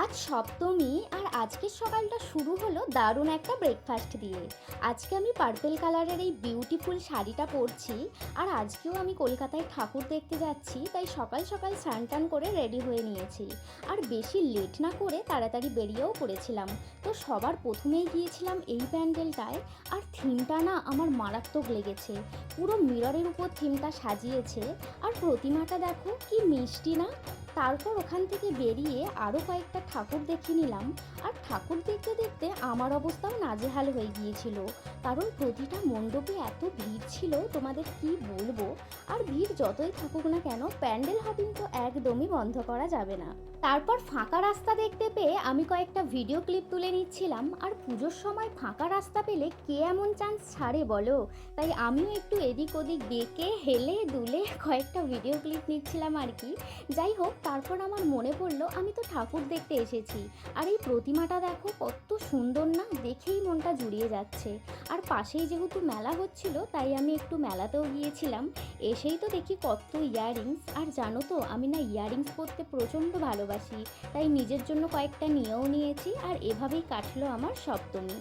আজ সপ্তমী আর আজকের সকালটা শুরু হলো দারুণ একটা ব্রেকফাস্ট দিয়ে। আজকে আমি পার্পেল কালারের এই বিউটিফুল শাড়িটা পরছি। আর আজকেও আমি কলকাতায় ঠাকুর দেখতে যাচ্ছি, তাই সকাল সকাল স্নান টান করে রেডি হয়ে নিয়েছি। আর বেশি লেট না করে তাড়াতাড়ি বেরিয়েও পড়েছিলাম। তো সবার প্রথমেই গিয়েছিলাম এই প্যান্ডেলটায়। আর থিমটা না আমার মারাত্মক লেগেছে। পুরো মিররের উপর থিমটা সাজিয়েছে। আর প্রতিমাটা দেখো কি মিষ্টি না। তারপর ওখান থেকে বেরিয়ে আরও কয়েকটা ঠাকুর দেখে নিলাম। আর ঠাকুর দেখতে দেখতে আমার অবস্থাও নাজেহাল হয়ে গিয়েছিল, কারণ প্রতিটা মণ্ডপে এত ভিড় ছিল তোমাদের কি বলবো। আর ভিড় যতই থাকুক না কেন, প্যান্ডেল হপিং তো একদমই বন্ধ করা যাবে না। তারপর ফাঁকা রাস্তা দেখতে পেয়ে আমি কয়েকটা ভিডিও ক্লিপ তুলে নিচ্ছিলাম। আর পুজোর সময় ফাঁকা রাস্তা পেলে কে এমন চান্স ছাড়ে বলো। তাই আমিও একটু এদিক ওদিক বেঁকে হেলে দুলে কয়েকটা ভিডিও ক্লিপ নিচ্ছিলাম আর কি। যাই হোক, তারপর আমার মনে পড়লো আমি তো ঠাকুর দেখতে এসেছি। আর এই প্রতিমাটা দেখো কত সুন্দর না, দেখেই মনটা জুড়িয়ে যাচ্ছে। আর পাশেই যেহেতু মেলা হচ্ছিল, তাই আমি একটু মেলাতেও গিয়েছিলাম। এসেই তো দেখি কত ইয়াররিংস। আর জানো তো আমি না ইয়াররিংস পরতে প্রচণ্ড ভালোবাসি, তাই নিজের জন্য কয়েকটা নিয়েও নিয়েছি। আর এভাবেই কাটলো আমার সপ্তমী।